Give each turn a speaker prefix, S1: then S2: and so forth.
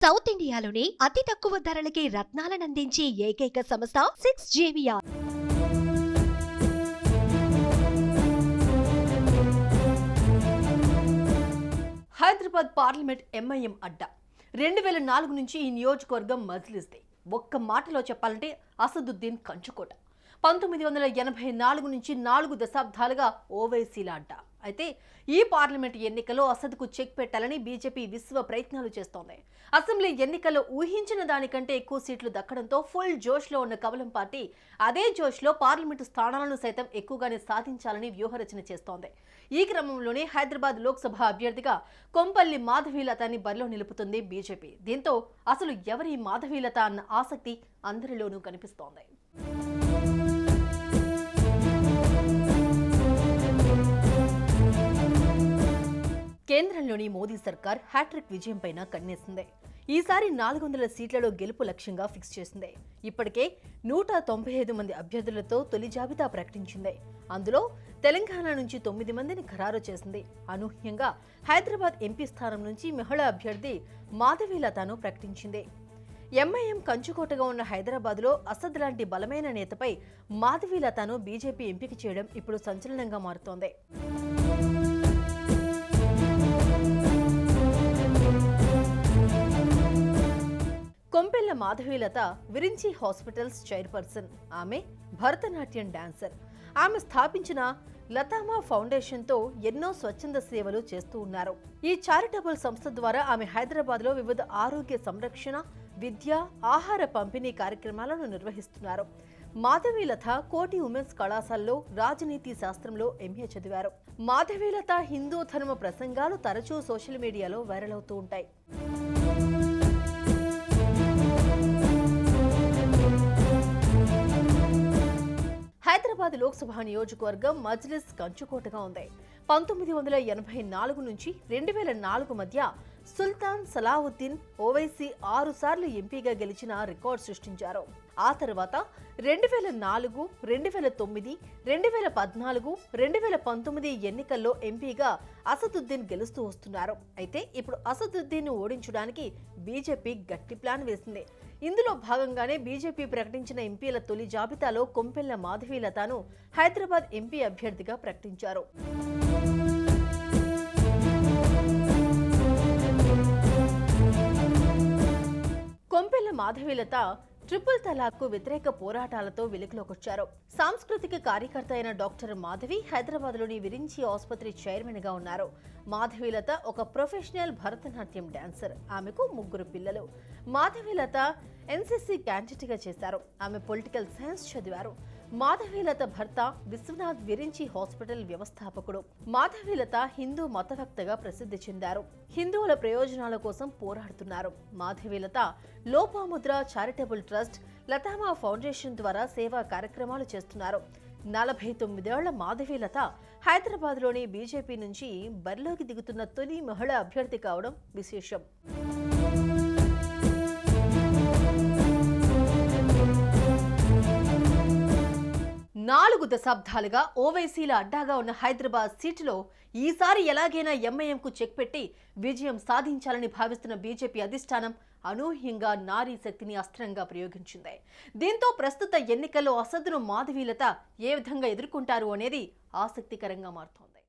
S1: South ఇండియాలోని అతి తక్కువ ధరలకి రత్నాలనందించే ఏకైక సంస్థ 6JVR.
S2: హైదరాబాద్ పార్లమెంట్ ఎంఐఎం అడ్డా 2004 నుంచి ఈ నియోజకవర్గం మజ్లిస్దే. ఒక్క మాటలో చెప్పాలంటే అసదుద్దీన్ కంచుకోట. 1984 నుంచి 4 దశాబ్దాలుగా ఓవైసీల అడ్డా. అయితే ఈ పార్లమెంట్ ఎన్నికల్లో అసద్కు చెక్ పెట్టాలని బీజేపీ విశ్వ ప్రయత్నాలు చేస్తోంది. అసెంబ్లీ ఎన్నికల్లో ఊహించిన దానికంటే ఎక్కువ సీట్లు దక్కడంతో ఫుల్ జోష్లో ఉన్న కమలం పార్టీ అదే జోష్లో పార్లమెంటు స్థానాలను సైతం ఎక్కువగానే సాధించాలని వ్యూహరచన చేస్తోంది. ఈ క్రమంలోనే హైదరాబాద్ లోక్సభ అభ్యర్థిగా కొంపల్లి మాధవీలతని బరిలో నిలుపుతుంది బీజేపీ. దీంతో అసలు ఎవరి మాధవీలత అన్న ఆసక్తి అందరిలోనూ కనిపిస్తోంది. కేంద్రంలోని మోదీ సర్కార్ హ్యాట్రిక్ విజయం పైన కన్నేసింది. ఈసారి 400 సీట్లలో గెలుపు లక్ష్యంగా ఫిక్స్ చేసింది. ఇప్పటికే 195 మంది అభ్యర్థులతో తొలి జాబితా ప్రకటించింది. అందులో తెలంగాణ నుంచి 9 మందిని ఖరారు చేసింది. అనూహ్యంగా హైదరాబాద్ ఎంపీ స్థానం నుంచి మహిళా అభ్యర్థి మాధవీలతను ప్రకటించింది. ఎంఐఎం కంచుకోటగా ఉన్న హైదరాబాద్లో అసద్ లాంటి బలమైన నేతపై మాధవీలతను బీజేపీ ఎంపిక చేయడం ఇప్పుడు సంచలనంగా మారుతోంది. Kompella Madhavilatha Virinchi hospitals chairperson. ఆమె భరతనాట్యం డాన్సర్. ఆమె స్థాపించిన లతామా ఫౌండేషన్తో ఎన్నో స్వచ్ఛంద సేవలు చేస్తూ ఉన్నారు. ఈ చారిటబుల్ సంస్థ ద్వారా ఆమె హైదరాబాద్లో వివిధ ఆరోగ్య సంరక్షణ, విద్య, ఆహార పంపిణీ కార్యక్రమాలను నిర్వహిస్తున్నారు. మాధవీలత కోటి ఉమెన్స్ కళాశాలలో రాజనీతి శాస్త్రంలో ఎంఏ చదివారు. మాధవీలత హిందూ ధర్మ ప్రసంగాలు తరచూ సోషల్ మీడియాలో వైరల్ అవుతూ ఉంటాయి. హైదరాబాద్ లోక్సభ నియోజకవర్గం మజ్లిస్ కంచుకోటగా ఉంది. 1984 నుంచి 2004 మధ్య సుల్తాన్ సలావుద్దీన్ ఓవైసీ 6 సార్లు ఎంపీగా గెలిచిన రికార్డు సృష్టించారు. ఆ తర్వాత 2004, 2009, 2014, 2019 ఎన్నికల్లో ఎంపీగా అసదుద్దీన్ గెలుస్తూ వస్తున్నారు. అయితే ఇప్పుడు అసదుద్దీన్ ఓడించడానికి బీజేపీ గట్టి ప్లాన్ వేసింది. ఇందులో భాగంగానే బీజేపీ ప్రకటించిన ఎంపీల తొలి జాబితాలో కొంపెల్ల మాధవీలతను హైదరాబాద్ ఎంపీ అభ్యర్థిగా ప్రకటించారు. కొంపెల్ల మాధవీలత ట్రిపుల్ తలాక్కు వ్యతిరేక పోరాటాలతో వెలుగులోకొచ్చారు. సాంస్కృతిక కార్యకర్త అయిన డాక్టర్ మాధవి హైదరాబాద్లోని విరించి ఆసుపత్రి చైర్మన్ గా ఉన్నారు. మాధవీలత ఒక ప్రొఫెషనల్ భరతనాట్యం డాన్సర్. ఆమెకు 3 పిల్లలు. మాధవీలత ఎన్సీసీ క్యాండిడేట్ గా చేశారు. ఆమె పొలిటికల్ సైన్స్ చదివారు. మాధవీలత భర్త విశ్వనాథ్ విరించి హాస్పిటల్ వ్యవస్థాపకుడు. మాధవీలత హిందూ మతవక్తగా ప్రసిద్ధి చెందారు. హిందువుల ప్రయోజనాల కోసం పోరాడుతున్నారు. Madhavilatha Lopamudra charitable trust, Lathama foundation ద్వారా సేవా కార్యక్రమాలు చేస్తున్నారు. 49 ఏళ్ల మాధవీలత హైదరాబాద్లోని బీజేపీ నుంచి బరిలోకి దిగుతున్న తొలి మహిళా అభ్యర్థి కావడం విశేషం. నాలుగు దశాబ్దాలుగా ఓవైసీల అడ్డాగా ఉన్న హైదరాబాద్ సీటులో ఈసారి ఎలాగైనా ఎంఐఎంకు చెక్ పెట్టి విజయం సాధించాలని భావిస్తున్న బీజేపీ అధిష్టానం అనూహ్యంగా నారీ శక్తిని అస్త్రంగా ప్రయోగించింది. దీంతో ప్రస్తుత ఎన్నికల్లో అసద్ను మాధవీలత ఏ విధంగా ఎదుర్కొంటారు అనేది ఆసక్తికరంగా మారుతోంది.